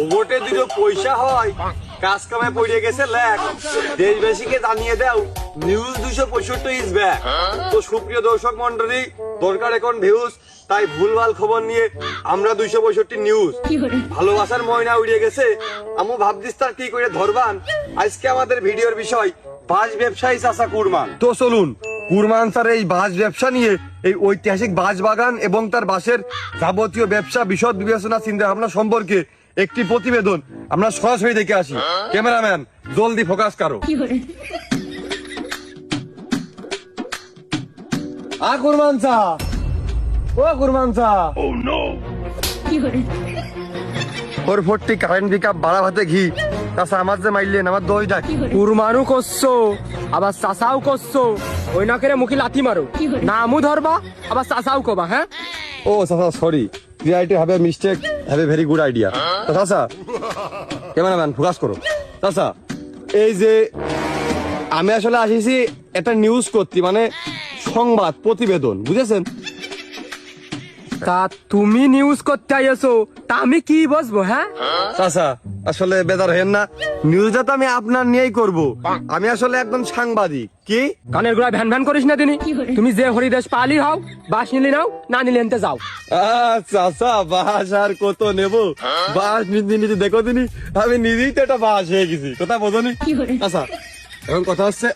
ওগোটে দুটো পয়সা হয়, কাজ কামে পড়ে গেছে ল্যাক, দেশবাসীকে জানিয়ে দাও নিউজ 265 ইজ ব্যাক। তো সুপ্রিয় দর্শক মন্ডলী, দরকার এখন ভিউজ, তাই ভুলভাল খবর নিয়ে আমরা 265 নিউজ। ভালোবাসার ময়না উড়ে গেছে, আমু ভাবদিস তার কি করে ধরবান। আজকে আমাদের ভিডিওর বিষয় বাঁশ ব্যবসায়ী চাচা কুরমান। তো চলুন কুরমান স্যার এই বাঁশ ব্যবসা নিয়ে, এই ঐতিহাসিক বাঁশ বাগান এবং তার বাঁশের যাবতীয় ব্যবসা বিশদ বিবেচনা চিন্তা ভাবনা সম্পর্কে একটি প্রতিবেদন আমরা সরাসরি দেখে আসি। ক্যামেরাম্যান জলদি ফোকাস করো। কুরমান চা, ও কুরমান চা, ওর 40 কারেন্ট পিকআপ বাড়া ভাতে ঘি, তাছাড়া আমার যে মাইলেন আমার দই ডাক। কুরমানও করছো আবার চাচাও করছো, ওই না করে মুখে লাথি মারো, নামও ধরবা আবার চাচাও কবা। হ্যাঁ ও চাচা sorry, creative have a mistake, have a very good idea. তো চাচা ক্যামেরাম্যান ফোকাস করো। চাচা এই যে আমি আসলে আসিছি একটা নিউজ করতে, মানে সংবাদ প্রতিবেদন, বুঝেছেন? তা তুমি নিউজ করতে আইছো, তা আমি কি বসবো? হ্যাঁ চাচা আসলে বেদার হেন না, নিউজটা তো আমি আপনার নিয়েই করব। আমি আসলে একদম সাংবাদিক। কি কানের গোড়ায় ভ্যান ভ্যান করিস না তিনি। তুমি যে হরিদেশ পালি হও, বাস নিলি নাও, না নিলে এনতে যাও। চাচা বাস আর কত নেব, বাস নিতে নিতে দেখো তিনি আমি নিজেই তো একটা বাস হয়ে গেছি, কথা বোঝনি? আচ্ছা এখন কথা হচ্ছে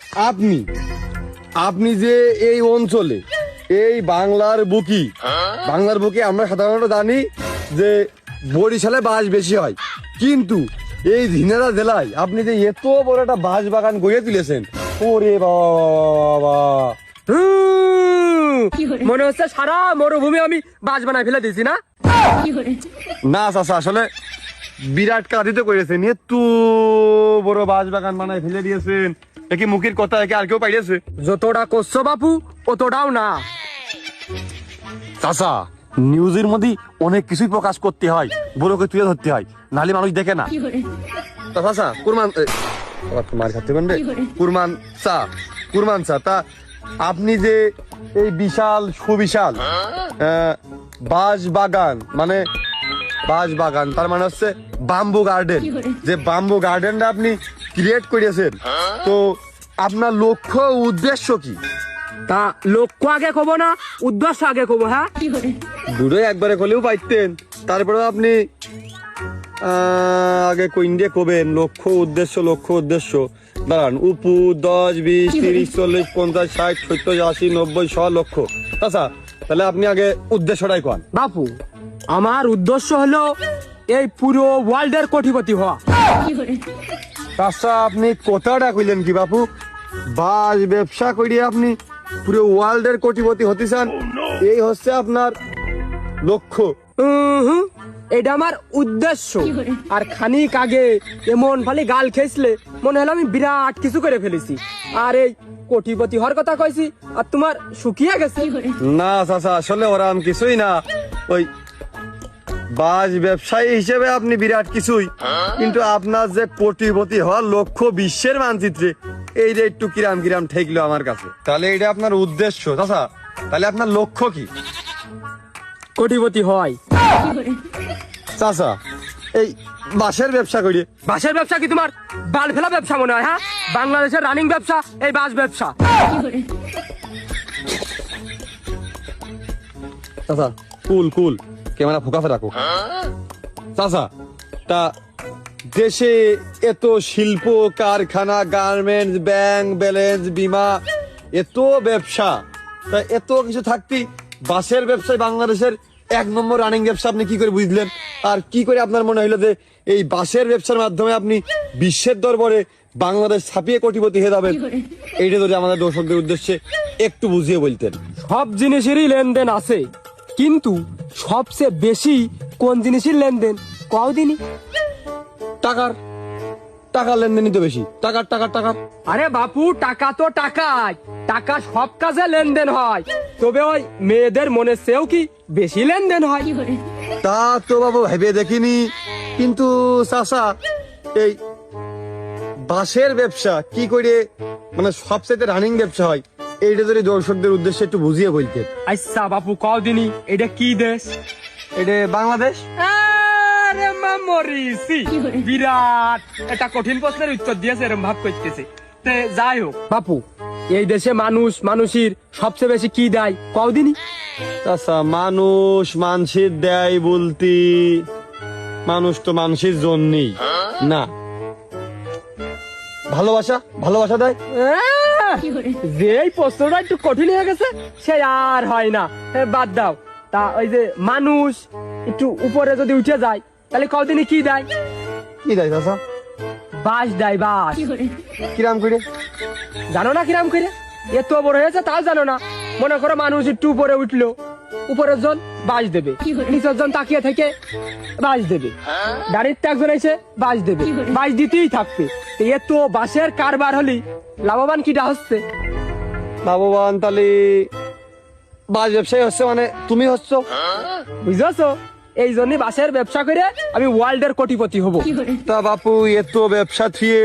আপনি যে এই অঞ্চলে, এই বাংলার বুকি আমরা সাধারণত জানি যে বরিশালে বাঁশ বেশি হয়, কিন্তু এই ঝিনাইদহ জেলায় আপনি যে এত বড় একটা বাঁশ বাগান গড়ে তুলেছেন, ওরে বাবা, মনে হচ্ছে সারা মরুভূমি আমি বাস বানায় ফেলে দিয়েছি না? না চাচা আসলে বিরাট কাঁদিতে করেছেন, এত বড় বাঁশ বাগান বানায় ফেলে দিয়েছেন, একে মুখের কথা একে আর কেউ পাইছে? যতটা করছো বাপু অতটাও না। চাচা নিউজের মধ্যে অনেক কিছুই প্রকাশ করতে হয়, বড় করে তুলে ধরতে হয়, নাহলে মানুষ দেখে না। তা চাচা কুরমান মার খাতে পারবে, কুরমান চা, তা আপনি যে এই বিশাল সুবিশাল বাঁশ বাগান, মানে বাঁশ বাগান তার মানে হচ্ছে বাম্বু গার্ডেন, যে বাম্বু গার্ডেনটা আপনি ক্রিয়েট করেছেন, তো আপনার লক্ষ্য উদ্দেশ্য কি? তা লক্ষ্য আগে কব না উদ্দেশ্য আগে কব? হ্যাঁ দুটোই একবারে করলেও পাইতেন, তারপরে আপনি আগে কইন্ডে কবেন লক্ষ্য উদ্দেশ্য। দাঁড়ান, উপু 10, 20, 30, 40, 50, 60, 70, 80, 90, 100 লক্ষ। আচ্ছা তাহলে আপনি আগে উদ্দেশ্যটাই কোন। বাপু আমার উদ্দেশ্য হলো এই পুরো ওয়ার্ল্ডের কোটিপতি হওয়া। আচ্ছা আপনি কথাটা কইলেন কি বাপু, বাঁশ ব্যবসা করিয়ে আপনি পুরো ওয়ার্ল্ডের কোটিপতি হতে চান, এই হচ্ছে আপনার লক্ষ্য? এটা আমার উদ্দেশ্য। আর খানিক আগে এমন ফালি গাল খেয়েছিলে মনে হলো আমি বিরাট কিছু করে ফেলেছি, আর এই কোটিপতি হওয়ার কথা কইছি আর তোমার শুকিয়ে গেছে। না চাচা আসলে ওরাম কিছুই না, ওই বাঁশ ব্যবসায়ী হিসেবে আপনি বিরাট কিছুই, কিন্তু আপনার যে কোটিপতি হওয়ার লক্ষ্য বিশ্বের মানচিত্রে, এই যে একটু কিরাম ঠেকলো আমার কাছে। তাহলে এটা আপনার উদ্দেশ্য চাচা, তাহলে আপনার লক্ষ্য কি? কোটিপতি হয়। চাচা এই বাঁশের ব্যবসা করি। বাঁশের ব্যবসা কি তোমার বাল ফেলা ব্যবসা মনে হয়? হ্যাঁ বাংলাদেশের রানিং ব্যবসা এই বাঁশ ব্যবসা। চাচা কুল ক্যামেরা ফোকাসে রাখো। চাচা তা দেশে এত শিল্প কারখানা, গার্মেন্টস, ব্যাংক ব্যালেন্স, বীমা, এত ব্যবসা, তা এত কিছু থাকতে বাঁশের ব্যবসায় বাংলাদেশের 1 নম্বর রানিং ব্যবসা আপনি কি করে বুঝলেন? আর কি করে আপনার মনে হইলো যে এই বাঁশের ব্যবসার মাধ্যমে আপনি বিশ্বের দরবারে বাংলাদেশ ছাপিয়ে কোটিপতি হয়ে যাবেন? এইটা যদি আমাদের দর্শকদের উদ্দেশ্যে একটু বুঝিয়ে বলতেন। সব জিনিসেরই লেনদেন আছে, কিন্তু সবচেয়ে বেশি কোন জিনিসের লেনদেন কদিনই? টাকার লেনদেনই তো বেশি। টাকার আরে বাপু টাকা তো টাকাই, টাকা সব কাজে লেনদেন হয়, তবে ওই মেয়েদের মনে চেয়েও কি বেশি লেনদেন হয়? তা তো বাবু ভেবে দেখিনি, কিন্তু চাচা এই বাঁশের ব্যবসা কি করে মানে সবচেয়ে রানিং ব্যবসা হয়, এইটা যদি দর্শকদের উদ্দেশ্যে একটু বুঝিয়ে বলতেন। আচ্ছা বাপু কদিনই, এটা কি দেশ? এটা বাংলাদেশ। আরে মরিছি বিরাট একটা কঠিন প্রশ্নের উত্তর দিয়েছে এরকম ভাব করতেছে। তে যাই হোক বাপু, এই দেশে মানুষের সবচেয়ে বেশি কি দেয় কদিনই? চাচা মানুষ মানুষের দেয় বলতে মানুষ তো মানুষের জন্যই না, ভালোবাসা দেয়। যেই প্রশ্নটা একটু কঠিন হয়ে গেছে সে আর হয় না, বাদ দাও। তা ওই যে মানুষ একটু উপরে যদি উঠে যায় তাহলে কদিনই কি দেয়? কি দেয় চাচা? বাস দেয়, বাস। কিরাম করে জানো না কিরাম করে? এত বড় হয়েছে তাও জানো না? মনে করো মানুষ একটু উপরে উঠলো, উপরের জন বাস দেবে, নিচের জন তাকিয়ে থেকে বাস দেবে, গাড়ির একজন এসে বাস দেবে, বাস দিতেই থাকবে। তো এত বাসের কারবার হলি লাভবান কিটা হচ্ছে? লাভবান তাহলে বাস ব্যবসায়ী হচ্ছে, মানে তুমি হচ্ছ, বুঝছো? এই জন্য বাসের ব্যবসা করে আমি ওয়ার্ল্ডের কোটিপতি হব। তা বাপু এত ব্যবসা থিয়ে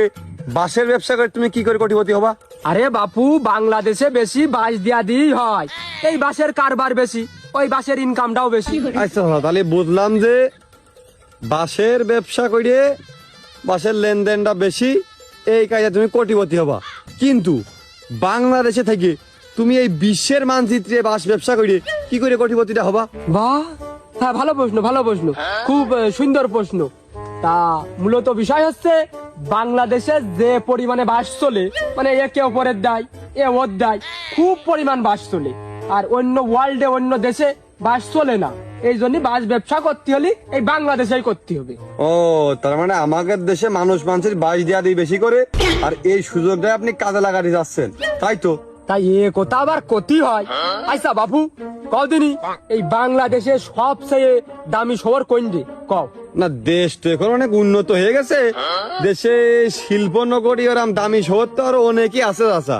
বাসের ব্যবসা করে তুমি কি করে কোটিপতি হবা? আরে বাপু, বাংলাদেশে বেশি বাস দিয়া দিই হয়, এই বাসের কারবার বেশি, ওই বাসের ইনকামটাও বেশি। আচ্ছা তাহলে বুঝলাম যে বাসের ব্যবসা করে বাসের লেনদেনটা বেশি, এই কাজে তুমি কোটিপতি হবা। কিন্তু বাংলাদেশে থেকে তুমি এই বিশ্বের মানচিত্রে বাস ব্যবসা করে কি করে কোটিপতিটা হবা? বাহ, হ্যাঁ, ভালো প্রশ্ন, ভালো প্রশ্ন, খুব সুন্দর প্রশ্ন। তা মূলত বিষয় হচ্ছে বাংলাদেশে যে পরিমাণে বাস চলে, মানে একে অপরের দায়, এ ওর দায়, খুব পরিমাণ বাস চলে। আর অন্য ওয়ার্ল্ডে অন্য দেশে বাস চলে না, এই জন্য বাস ব্যবসা করতে হলে এই বাংলাদেশেই করতে হবে। ও তার মানে আমাদের দেশে মানুষের বাস দেওয়া দিই বেশি করে, আর এই সুযোগটা আপনি কাজে লাগাতে যাচ্ছেন, তাই তো? তাই এ কথা আবার ক্ষতি হয়? আচ্ছা বাপু, কদিনই এই বাংলাদেশে সবচেয়ে দামি শহর কোনটি কও? না দেশ তো এখন অনেক উন্নত হয়ে গেছে, দেশে শিল্প নগরী ওরম দামি শহর তো আরো অনেকই আছে চাচা,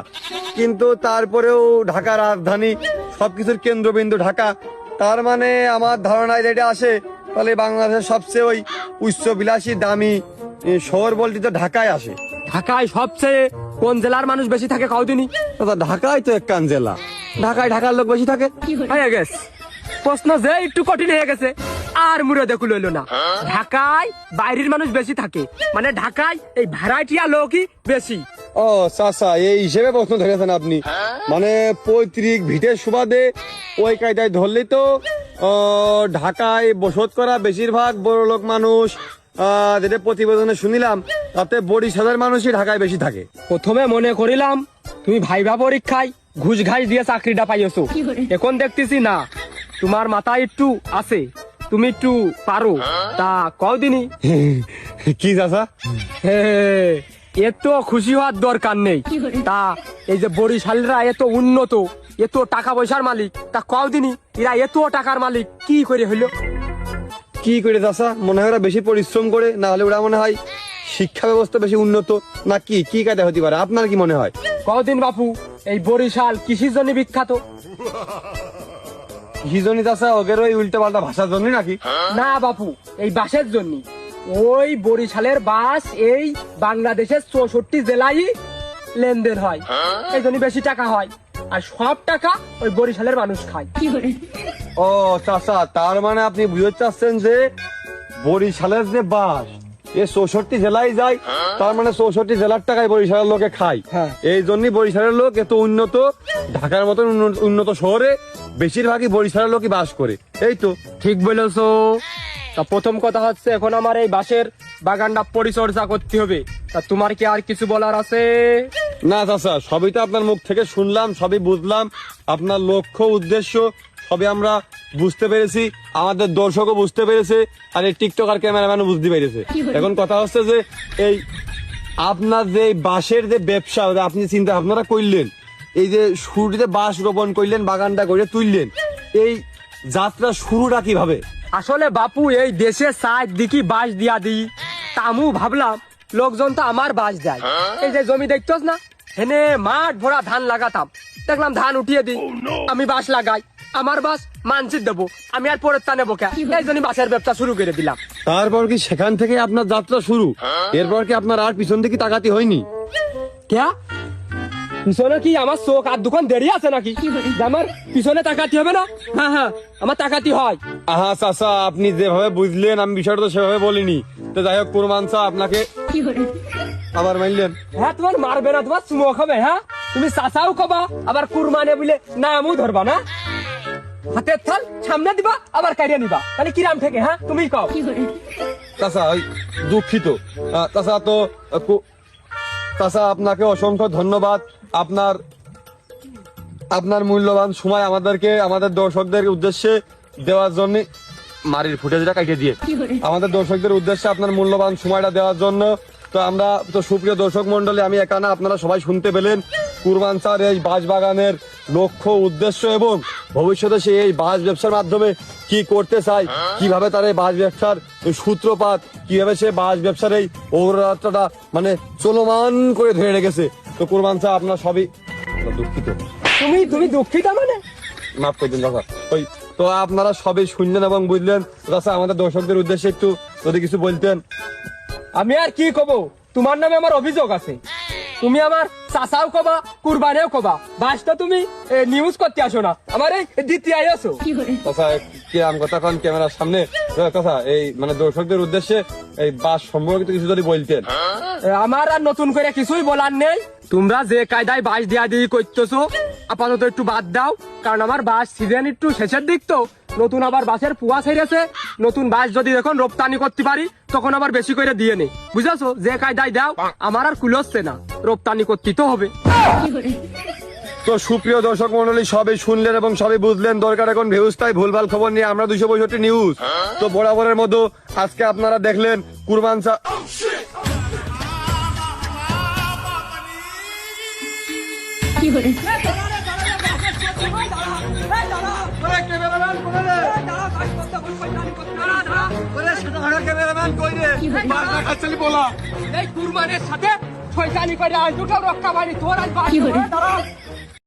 কিন্তু তারপরেও ঢাকা রাজধানী, সবকিছুর কেন্দ্রবিন্দু ঢাকা। তার মানে আমার ধারণায় যেটা আসে, তাহলে বাংলাদেশের সবচেয়ে ওই উচ্চবিলাসী দামি শহর বলতে তো ঢাকায় আসে। ঢাকায় সবচেয়ে কোন জেলার মানুষ বেশি থাকে কদিনই? দাদা ঢাকায় তো একখান জেলা, ঢাকায় ঢাকার লোক বেশি থাকে। হয়ে গেছে প্রশ্ন, যে একটু কঠিন হয়ে গেছে আর মুড়ে দেখু লইল না। ঢাকায় বাইরের মানুষ বেশি থাকে, মানে ঢাকায় এই ভাড়াটিয়া লোকই বেশি। ও চাচা এই হিসেবে প্রশ্ন ধরেছেন আপনি, মানে পৈতৃক ভিটের সুবাদে ওই কায়দায় ধরলে তো ঢাকায় বসত করা বেশিরভাগ বড় লোক মানুষ, যেটা প্রতিবেদনে শুনিলাম তাতে বরিশালের মানুষই ঢাকায় বেশি থাকে। প্রথমে মনে করিলাম তুমি ভাইবা পরীক্ষায় ঘুষ ঘাস দিয়ে চাকরিটা পাইছো, এখন দেখতেছি না, তোমার মাথায় একটু আছে, তুমি একটু পারো। তা কদিনই কি চাচা? এত খুশি হওয়ার দরকার নেই। তা এই যে বরিশালরা এত উন্নত, এত টাকা পয়সার মালিক, তা কদিনই এরা এত টাকার মালিক কি করে হইলো? কি করে চাচা? মনে হয় ওরা বেশি পরিশ্রম করে, না হলে ওরা মনে হয় শিক্ষা ব্যবস্থা বেশি উন্নত, না কি কি কায়দা হতে পারে? আপনার কি মনে হয়? কদিন বাপু, এই বরিশাল কৃষির জন্য বিখ্যাত। হিজনি চাচা ওদের ওই উল্টা পাল্টা ভাষার জন্য নাকি? না বাপু, এই বাসের জন্য। ওই বরিশালের বাস এই বাংলাদেশের 64 জেলায় লেনদেন হয়, এই জন্য বেশি টাকা হয়, আর সব টাকা ওই বরিশালের মানুষ খায়। ও চাচা তার মানে আপনি বুঝতে চাচ্ছেন যে বরিশালের যে বাস এ 64 জেলায় যায়, তার মানে 64 জেলার টাকায় বরিশালের লোকে খায়। হ্যাঁ। এই জন্যই বরিশালের লোক এত উন্নত, ঢাকার মতন উন্নত শহরে বেশিরভাগই বরিশালের লোকই বাস করে, এই তো? ঠিক বলেছো। তা প্রথম কথা হচ্ছে এখন আমার এই বাসের বাগানটা পরিচর্যা করতে হবে। তা তোমার কি আর কিছু বলার আছে? না চাচা, সবই তো আপনার মুখ থেকে শুনলাম, সবই বুঝলাম, আপনার লক্ষ্য উদ্দেশ্য সবই আমরা বুঝতে পেরেছি, আমাদের দর্শকও বুঝতে পেরেছে, আর এই টিকটক আর ক্যামেরাম্যানও বুঝতে পেরেছে। এখন কথা হচ্ছে যে এই আপনার যে বাঁশের যে ব্যবসা আপনি চিন্তা ভাবনাটা করলেন, এই যে শুরুতে বাঁশ রোপণ করলেন, বাগানটা করে তুললেন, এই যাত্রা শুরুটা কিভাবে? আসলে বাপু, এই দেশে চারদিকে বাস দিয়া দিই, তামু ভাবলাম লোকজন তো আমার বাস দেয়। এই যে জমি দেখতোস না, হেনে মাঠ ভরা ধান লাগাতাম, দেখলাম ধান উঠিয়ে দিই, আমি বাস লাগাই, আমার বাস মানচিত দেবো, আমি আর পরের তা নেবো কে? এই জন্য বাসের ব্যবসা শুরু করে দিলাম। তারপর কি সেখান থেকে আপনার যাত্রা শুরু? এরপর কি আপনার আর পিছন দিকে তাকাতে হয়নি? ক্যা পিছনে কি আমার চোখ আর দুখান দেরি আছে নাকি যে আমার পিছনে তাকাতি হবে না? হ্যাঁ হ্যাঁ, আমার তাকাতি হয়। আহা চাচা, আপনি যেভাবে বুঝলেন আমি বিষয়টা তো সেভাবে বলিনি। তো যাই হোক, কুরবান চা আপনাকে আবার মারলেন। হ্যাঁ, তোমার মারবে না, তোমার চুমো খাবে। হ্যাঁ, তুমি চাচাও খাবা আবার কুরবানে বলে নামও ধরবা না। হাতের থাল সামনে দিবা আবার কাটিয়ে নিবা, তাহলে কিরাম থেকে? হ্যাঁ, তুমি কও। চাচা ওই দুঃখিত। চাচা তো চাচা আপনাকে অসংখ্য ধন্যবাদ। আপনার মূল্যবান সময় আমাদেরকে, আমাদের দর্শকদের উদ্দেশ্যে দেওয়ার জন্য, মারির ফুটেজটা কাটিয়ে দিয়ে আমাদের দর্শকদের উদ্দেশ্যে আপনার মূল্যবান সময়টা দেওয়ার জন্য। তো আমরা তো সুপ্রিয় দর্শক মন্ডলী, আমি একা না, আপনারা সবাই শুনতে পেলেন কুরবান চার এই বাঁশ বাগানের লক্ষ্য, উদ্দেশ্য এবং ভবিষ্যতে সে এই বাঁশ ব্যবসার মাধ্যমে কি করতে চায়, কিভাবে তার এই বাঁশ ব্যবসার সূত্রপাত, কিভাবে সে বাঁশ ব্যবসার এই অগ্রযাত্রাটা মানে চলমান করে ধরে রেখেছে। তো কুরবান চা আপনার সবই দুঃখিত। তুমি দুঃখিত মানে? মাফ করে দিন দাদা। ওই তো আপনারা সবই শুনলেন এবং বুঝলেন। দাদা আমাদের দর্শকদের উদ্দেশ্যে একটু যদি কিছু বলতেন। আমি আর কি কব, তোমার নামে আমার অভিযোগ আছে। তুমি আমার চাচাও কবা, কুরবানেও কবা, বাসটা তুমি নিউজ করতে আসো না, আমার এই দ্বিতীয় আসো। কথা কি আম কথা কোন ক্যামেরার সামনে কথা এই মানে দর্শকদের উদ্দেশ্যে এই বাস সম্পর্কিত কিছু যদি বলতেন। আমার আর নতুন করে কিছুই বলার নেই। তোমরা যে কায়দায় বাস দেয়া দিয়ে করতেছো আপাতত একটু বাদ দাও, কারণ আমার বাস সিজন একটু শেষের দিক, তো নতুন আবার বাসের পুয়া ছেড়েছে। নতুন বাস যদি এখন রপ্তানি করতে পারি তখন আবার বেশি করে দিয়ে নে, বুঝেছো? যে কায়দায় দাও আমার আর কুলোচ্ছে না, রপ্তানি করতে তো হবে। তো সুপ্রিয় দর্শক মন্ডলী, সবই শুনলেন এবং সবই বুঝলেন। দরকার এখন ভিউজ, তাই ভুলভাল খবর নিয়ে আমরা 265 নিউজ। তো বরাবরের মতো আজকে আপনারা দেখলেন কুরবান চা। এই কুরবানের সাথে শয়তানি করে আজ দুটো রক্ষা বাড়ি তোর আজ বাড়ি।